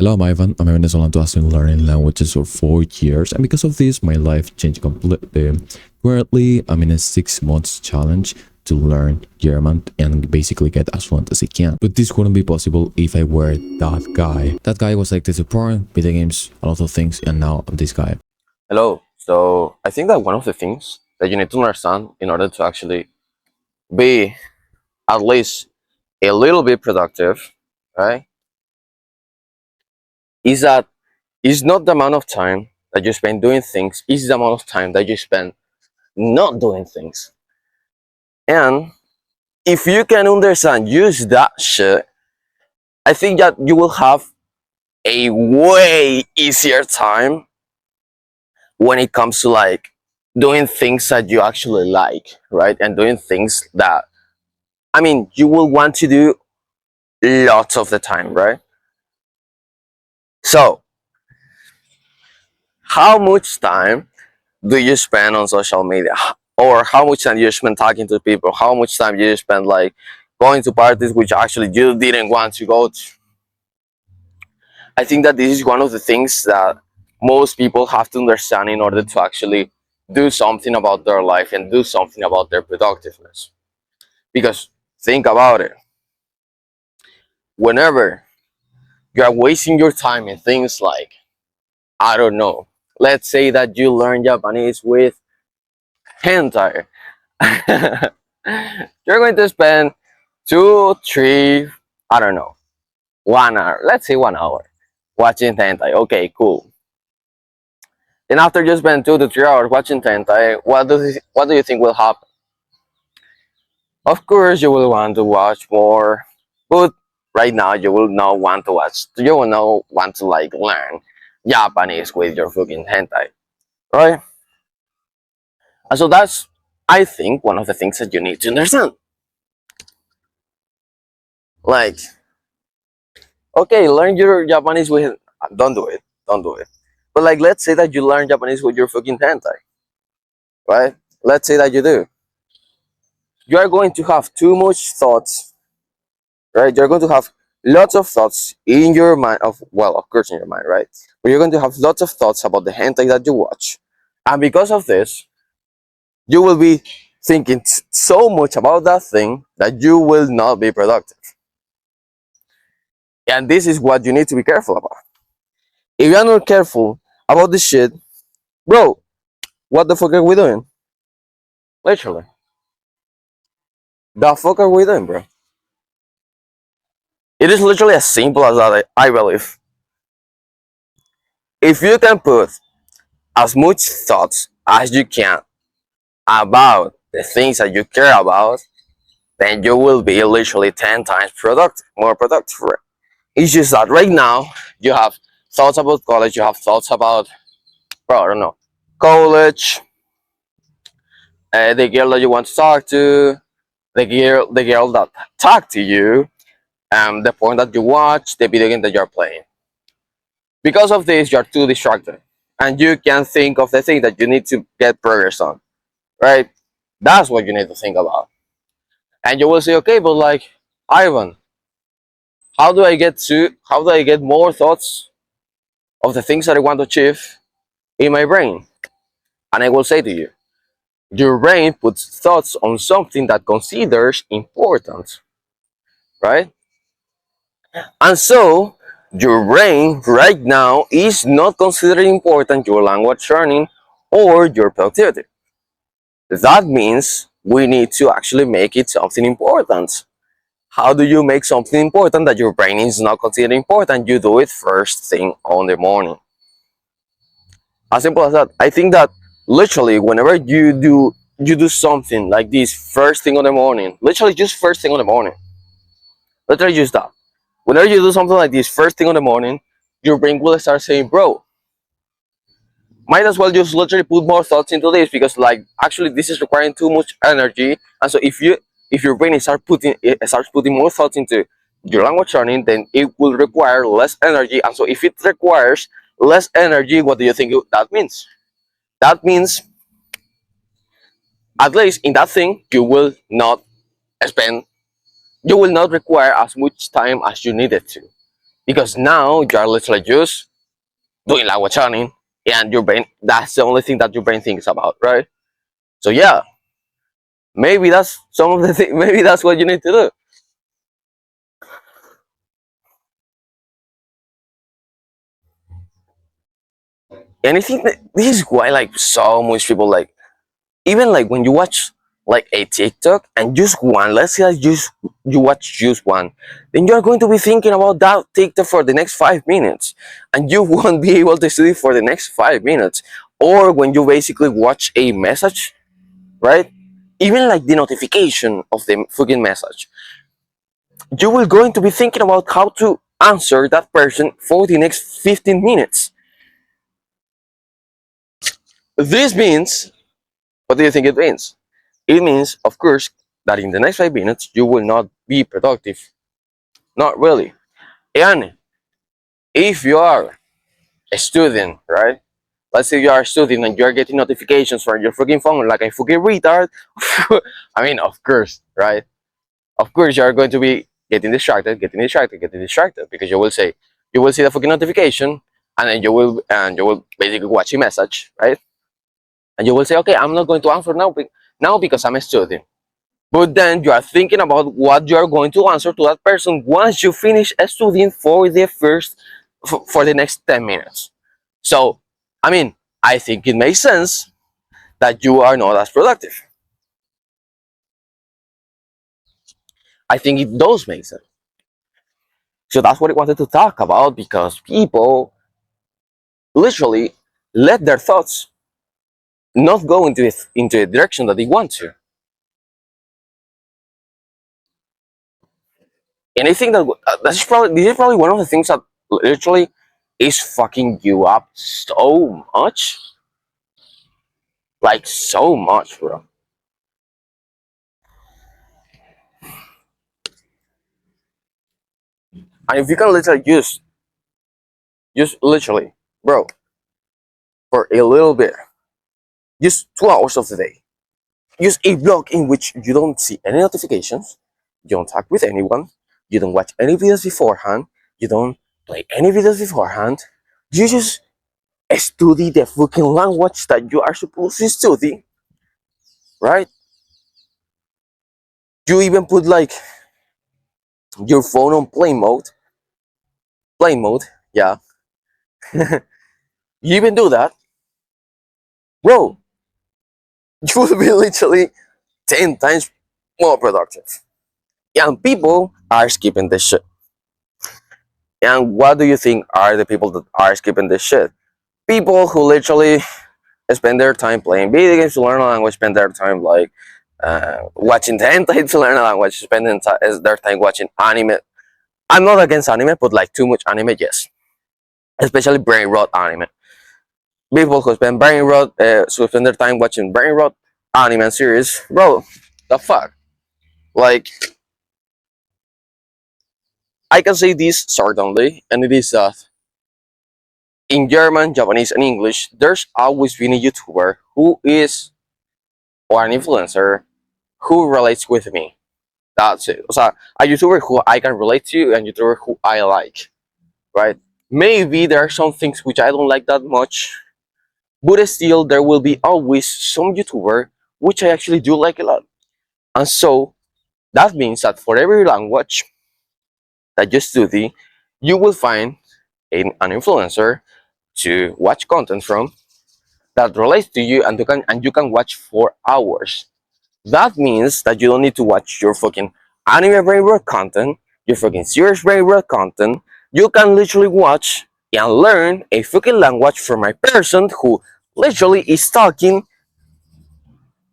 Hello, I'm Ivan. I'm a Venezuelan to been learning languages for 4 years, and because of this, my life changed completely. Currently, I'm in a 6 months challenge to learn German and basically get as fluent as I can. But this wouldn't be possible if I were that guy. That guy was like the support, video games, a lot of things, and now I'm this guy. Hello. So I think that one of the things that you need to understand in order to actually be at least a little bit productive, right, is that it's not the amount of time that you spend doing things, it's the amount of time that you spend not doing things. And if you can understand, use that shit, I think that you will have a way easier time when it comes to like doing things that you actually like, right? And doing things that you will want to do lots of the time, right? So, how much time do you spend on social media? Or how much time do you spend talking to people? How much time do you spend like going to parties which actually you didn't want to go to? I think that this is one of the things that most people have to understand in order to actually do something about their life and do something about their productiveness. Because think about it. Whenever you are wasting your time in things like, I don't know, let's say that you learn Japanese with hentai. You're going to spend 2, 3, I don't know, 1 hour, let's say 1 hour watching hentai. Okay, cool. Then after you spend 2 to 3 hours watching hentai, what do you think will happen? Of course, you will want to watch more, but right now you will not want to watch. You will not want to like learn Japanese with your fucking hentai, right? And so that's, I think, one of the things that you need to understand. Like, okay, learn your Japanese with. Don't do it. Don't do it. But like, let's say that you learn Japanese with your fucking hentai, right? Let's say that you do. You are going to have too much thoughts, right? You're going to have lots of thoughts in your mind. Of course, in your mind, right? But you're going to have lots of thoughts about the hentai that you watch, and because of this, you will be thinking so much about that thing that you will not be productive. And this is what you need to be careful about. If you're not careful about this shit, bro, what the fuck are we doing? Literally. The fuck are we doing, bro? It is literally as simple as that, I believe. If you can put as much thoughts as you can about the things that you care about, then you will be literally 10 times more productive. It's just that right now, you have thoughts about college, you have thoughts about, bro, I don't know, college, the girl that you want to talk to, the girl that talked to you, the point that you watch, the video game that you're playing. Because of this, you're too distracted, and you can think of the thing that you need to get progress on, right? That's what you need to think about. And you will say, okay, but like, Ivan, how do I get more thoughts of the things that I want to achieve in my brain? And I will say to you, your brain puts thoughts on something that considers important, right? And so your brain right now is not considering important your language learning or your productivity. That means we need to actually make it something important. How do you make something important that your brain is not considering important? You do it first thing on the morning. As simple as that. I think that literally whenever you do something like this first thing on the morning, literally just first thing on the morning. Literally just that. Whenever you do something like this first thing on the morning, your brain will start saying, bro, might as well just literally put more thoughts into this because like actually this is requiring too much energy. And so if your brain starts putting more thoughts into your language learning, then it will require less energy. And so if it requires less energy, what do you think that means? That means at least in that thing spend you will not require as much time as you needed to. because now you are literally just doing language learning, and your brain, that's the only thing that your brain thinks about, right? So yeah, maybe that's some of the thing, maybe that's what you need to do. And I think that this is why like so much people like, even like when you watch like a TikTok and just one, let's say just you watch just one, then you're going to be thinking about that TikTok for the next 5 minutes, and you won't be able to study for the next 5 minutes. Or when you basically watch a message, right? Even like the notification of the fucking message, you will going to be thinking about how to answer that person for the next 15 minutes. This means, what do you think it means? It means, of course, that in the next 5 minutes you will not be productive. Not really. And if you are a student, right? Let's say you are a student and you are getting notifications from your fucking phone like a fucking retard. I mean, of course, right? Of course, you are going to be getting distracted because you will say, you will see the fucking notification, and then you will basically watch a message, right? And you will say, okay, I'm not going to answer now because I'm a student. But then you are thinking about what you are going to answer to that person once you finish studying for the for the next 10 minutes. So, I mean, I think it makes sense that you are not as productive. I think it does make sense. So that's what I wanted to talk about, because people literally let their thoughts not go into a direction that they want to. And I think that this is probably one of the things that literally is fucking you up so much, like so much, bro. And if you can literally just literally, bro, for a little bit, just 2 hours of the day, use a block in which you don't see any notifications, you don't talk with anyone, you don't watch any videos beforehand, you don't play any videos beforehand, you just study the fucking language that you are supposed to study, right? You even put like your phone on plane mode, yeah. You even do that, bro. You will be literally 10 times more productive. And people are skipping this shit. And what do you think are the people that are skipping this shit? People who literally spend their time playing video games to learn a language, spend their time like watching the hentai to learn a language, spending their time watching anime. I'm not against anime, but like too much anime, yes. Especially brain rot anime. People who spend who spend their time watching brain rot anime series, bro, the fuck. Like, I can say this certainly, and it is that in German, Japanese, and English, there's always been a YouTuber who is, or an influencer who relates with me. That's it. O sea, a YouTuber who I can relate to and a YouTuber who I like, right? Maybe there are some things which I don't like that much, but still there will be always some YouTuber which I actually do like a lot. And so that means that for every language that you study, you will find an influencer to watch content from that relates to you, and you can watch for hours. That means that you don't need to watch your fucking anime brain rot content, your fucking serious brain rot content. You can literally watch and learn a fucking language from a person who literally is talking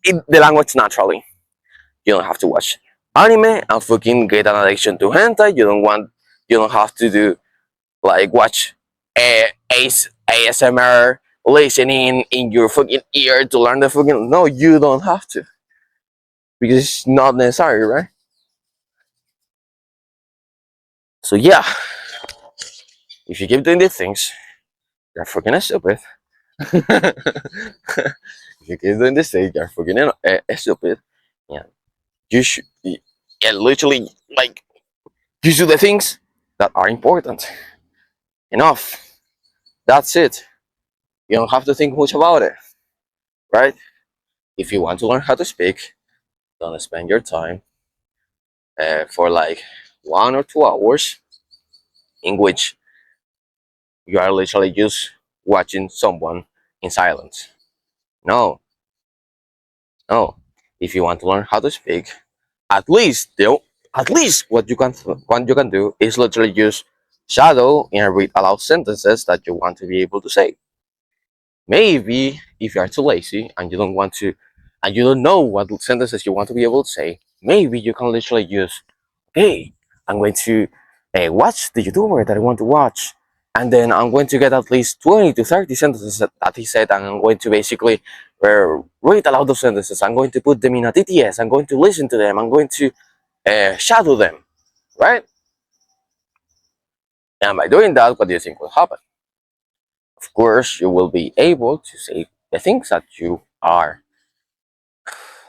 the language naturally. You don't have to watch anime and fucking get an addiction to hentai. You don't have to do like watch ASMR listening in your fucking ear to learn the fucking. No, you don't have to, because it's not necessary, right? So yeah, if you keep doing these things, you're fucking stupid. If you keep doing this thing, you're fucking stupid. Yeah, you should. Yeah, literally, like, you do the things that are important. Enough. That's it. You don't have to think much about it, right? If you want to learn how to speak, don't spend your time for like 1 or 2 hours in which you are literally just watching someone in silence. No, no. If you want to learn how to speak, at least at least what you can do is literally just shadow and read aloud sentences that you want to be able to say. Maybe if you are too lazy and you don't want to, and you don't know what sentences you want to be able to say, maybe you can literally use, hey, I'm going to watch the YouTuber that I want to watch, and then I'm going to get at least 20 to 30 sentences that he said, and I'm going to basically read aloud those sentences. I'm going to put them in a TTS. I'm going to listen to them. I'm going to shadow them, right? And by doing that, what do you think will happen? Of course, you will be able to say the things that you are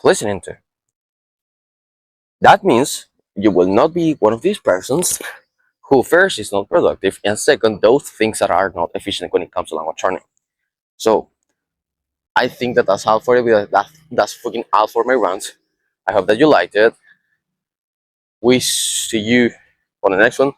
listening to. That means you will not be one of these persons who first is not productive and second those things that are not efficient when it comes to language learning. So I think that that's all for it. That's fucking all for my rant. I hope that you liked it. We see you on the next one.